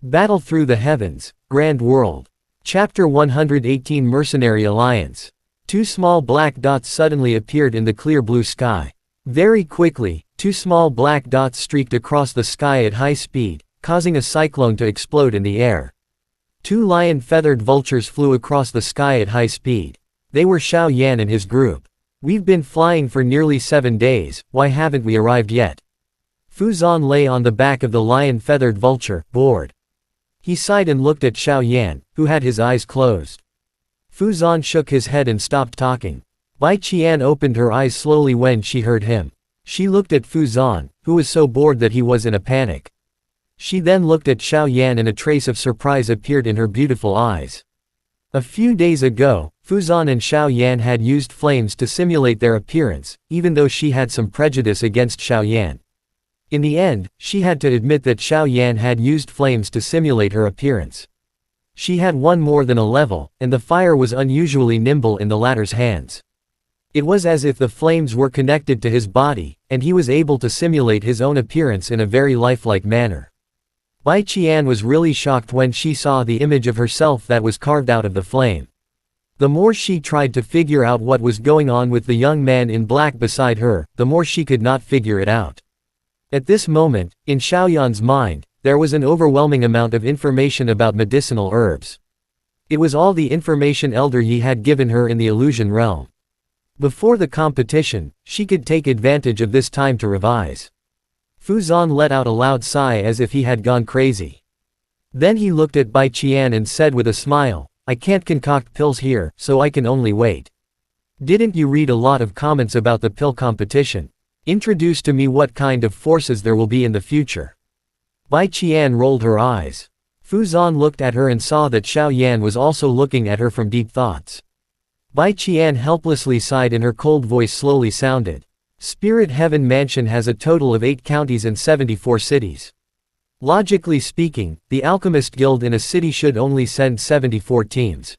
Battle Through the Heavens, Grand World. Chapter 118 Mercenary Alliance. Two small black dots suddenly appeared in the clear blue sky. Very quickly, two small black dots streaked across the sky at high speed, causing a cyclone to explode in the air. Two lion-feathered vultures flew across the sky at high speed. They were Xiao Yan and his group. "We've been flying for nearly 7 days, why haven't we arrived yet?" Fu Zan lay on the back of the lion-feathered vulture, bored. He sighed and looked at Xiao Yan, who had his eyes closed. Fu Zan shook his head and stopped talking. Bai Qian opened her eyes slowly when she heard him. She looked at Fu Zan, who was so bored that he was in a panic. She then looked at Xiao Yan and a trace of surprise appeared in her beautiful eyes. A few days ago, Fu Zan and Xiao Yan had used flames to simulate their appearance, even though she had some prejudice against Xiao Yan. In the end, she had to admit that Xiao Yan had used flames to simulate her appearance. She had won more than a level, and the fire was unusually nimble in the latter's hands. It was as if the flames were connected to his body, and he was able to simulate his own appearance in a very lifelike manner. Bai Qian was really shocked when she saw the image of herself that was carved out of the flame. The more she tried to figure out what was going on with the young man in black beside her, the more she could not figure it out. At this moment, in Xiaoyan's mind, there was an overwhelming amount of information about medicinal herbs. It was all the information Elder Yi had given her in the illusion realm. Before the competition, she could take advantage of this time to revise. Fu Zan let out a loud sigh as if he had gone crazy. Then he looked at Bai Qian and said with a smile, "I can't concoct pills here, so I can only wait. Didn't you read a lot of comments about the pill competition? Introduce to me what kind of forces there will be in the future." Bai Qian rolled her eyes. Fu Zan looked at her and saw that Xiao Yan was also looking at her from deep thoughts. Bai Qian helplessly sighed and her cold voice slowly sounded. "Spirit Heaven Mansion has a total of 8 counties and 74 cities. Logically speaking, the Alchemist Guild in a city should only send 74 teams.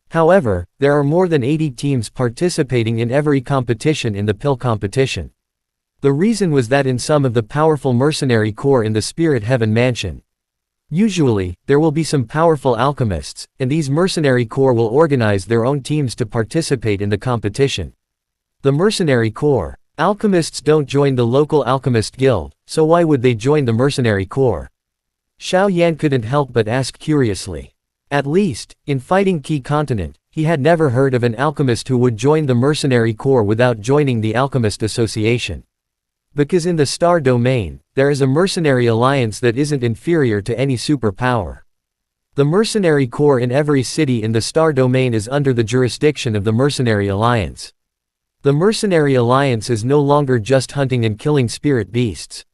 However, there are more than 80 teams participating in every competition in the pill competition. The reason was that in some of the powerful mercenary corps in the Spirit Heaven Mansion. Usually, there will be some powerful alchemists, and these mercenary corps will organize their own teams to participate in the competition. The mercenary corps. Alchemists don't join the local alchemist guild, so why would they join the mercenary corps?" Xiao Yan couldn't help but ask curiously. At least, in fighting Key Continent, he had never heard of an alchemist who would join the mercenary corps without joining the Alchemist Association. Because in the Star Domain, there is a mercenary alliance that isn't inferior to any superpower. The mercenary corps in every city in the Star Domain is under the jurisdiction of the Mercenary Alliance. The Mercenary Alliance is no longer just hunting and killing spirit beasts.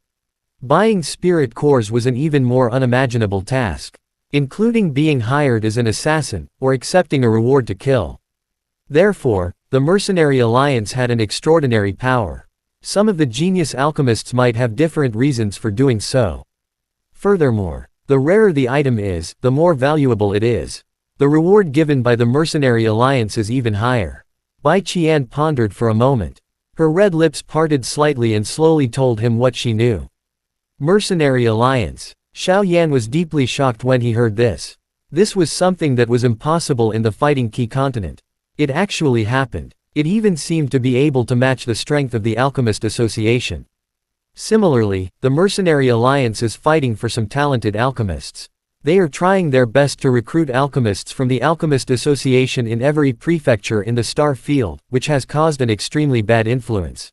Buying spirit cores was an even more unimaginable task, including being hired as an assassin, or accepting a reward to kill. Therefore, the Mercenary Alliance had an extraordinary power. Some of the genius alchemists might have different reasons for doing so. Furthermore, the rarer the item is, the more valuable it is. The reward given by the Mercenary Alliance is even higher. Bai Qian pondered for a moment. Her red lips parted slightly and slowly told him what she knew. Mercenary Alliance. Xiao Yan was deeply shocked when he heard this. This was something that was impossible in the Fighting Key Continent. It actually happened. It even seemed to be able to match the strength of the Alchemist Association. Similarly, the Mercenary Alliance is fighting for some talented alchemists. They are trying their best to recruit alchemists from the Alchemist Association in every prefecture in the Star Field, which has caused an extremely bad influence.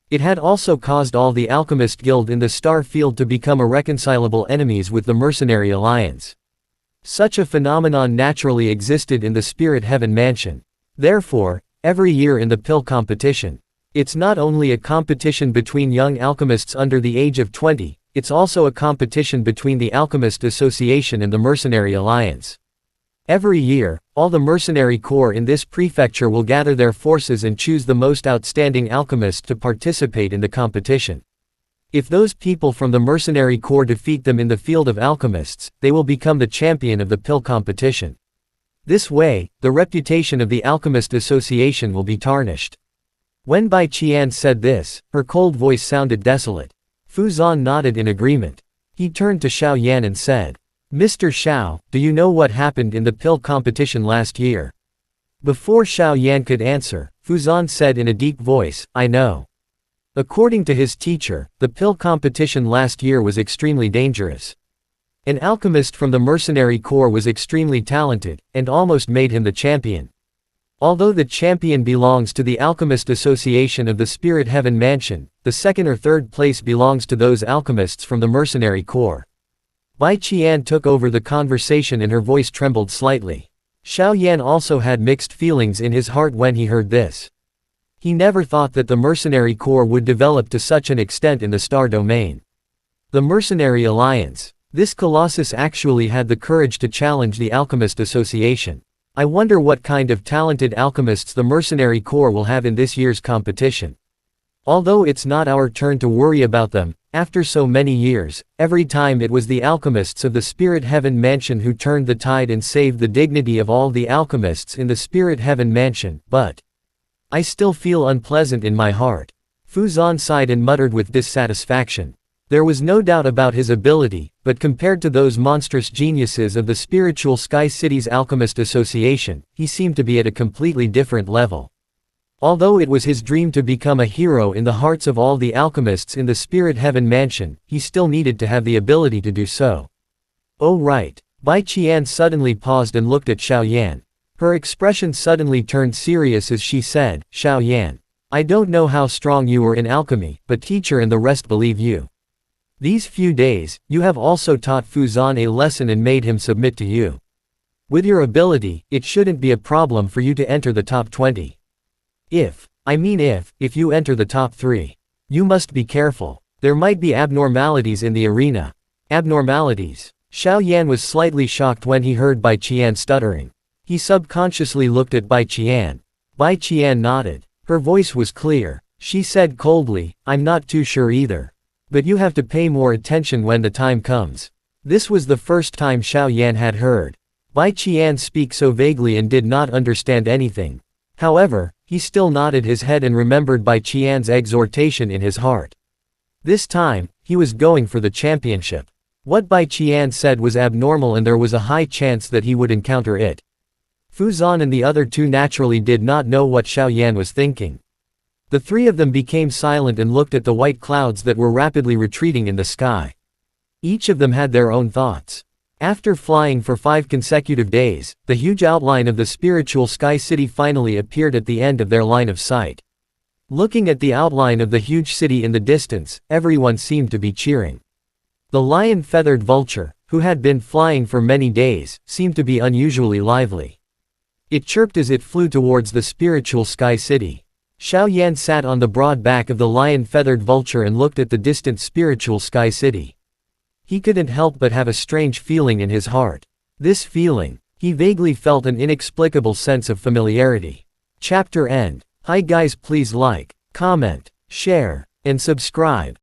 It had also caused all the Alchemist Guild in the Star Field to become irreconcilable enemies with the Mercenary Alliance. Such a phenomenon naturally existed in the Spirit Heaven Mansion. Therefore, every year in the pill competition, it's not only a competition between young alchemists under the age of 20, it's also a competition between the Alchemist Association and the Mercenary Alliance. Every year, all the mercenary corps in this prefecture will gather their forces and choose the most outstanding alchemist to participate in the competition. If those people from the mercenary corps defeat them in the field of alchemists, they will become the champion of the pill competition. This way, the reputation of the Alchemist Association will be tarnished. When Bai Qian said this, her cold voice sounded desolate. Fu Zan nodded in agreement. He turned to Xiao Yan and said, Mr. Xiao, do you know what happened in the pill competition last year? Before Xiao Yan could answer, Fuzan said in a deep voice, I know. According to his teacher, the pill competition last year was extremely dangerous. An alchemist from the mercenary corps was extremely talented, and almost made him the champion. Although the champion belongs to the Alchemist Association of the Spirit Heaven Mansion, the second or third place belongs to those alchemists from the mercenary corps. Bai Qian took over the conversation and her voice trembled slightly. Xiao Yan also had mixed feelings in his heart when he heard this. He never thought that the mercenary corps would develop to such an extent in the star domain. The Mercenary Alliance. This colossus actually had the courage to challenge the Alchemist Association. I wonder what kind of talented alchemists the Mercenary Corps will have in this year's competition. Although it's not our turn to worry about them, after so many years, every time it was the alchemists of the Spirit Heaven Mansion who turned the tide and saved the dignity of all the alchemists in the Spirit Heaven Mansion, but I still feel unpleasant in my heart. Fuzan sighed and muttered with dissatisfaction. There was no doubt about his ability, but compared to those monstrous geniuses of the Spiritual Sky City's Alchemist Association, he seemed to be at a completely different level. Although it was his dream to become a hero in the hearts of all the alchemists in the Spirit Heaven Mansion, he still needed to have the ability to do so. Oh right. Bai Qian suddenly paused and looked at Xiao Yan. Her expression suddenly turned serious as she said, Xiao Yan. I don't know how strong you are in alchemy, but teacher and the rest believe you. These few days, you have also taught Fuzan a lesson and made him submit to you. With your ability, it shouldn't be a problem for you to enter the top 20. If you enter the top 3. You must be careful. There might be abnormalities in the arena. Abnormalities. Xiao Yan was slightly shocked when he heard Bai Qian stuttering. He subconsciously looked at Bai Qian. Bai Qian nodded. Her voice was clear. She said coldly, I'm not too sure either. But you have to pay more attention when the time comes. This was the first time Xiao Yan had heard Bai Qian speak so vaguely and did not understand anything. However, he still nodded his head and remembered Bai Qian's exhortation in his heart. This time, he was going for the championship. What Bai Qian said was abnormal and there was a high chance that he would encounter it. Fuzan and the other two naturally did not know what Xiao Yan was thinking. The three of them became silent and looked at the white clouds that were rapidly retreating in the sky. Each of them had their own thoughts. After flying for 5 consecutive days, the huge outline of the spiritual sky city finally appeared at the end of their line of sight. Looking at the outline of the huge city in the distance, everyone seemed to be cheering. The lion-feathered vulture, who had been flying for many days, seemed to be unusually lively. It chirped as it flew towards the spiritual sky city. Xiao Yan sat on the broad back of the lion-feathered vulture and looked at the distant spiritual sky city. He couldn't help but have a strange feeling in his heart. This feeling, he vaguely felt an inexplicable sense of familiarity. Chapter end. Hi guys, please like, comment, share, and subscribe.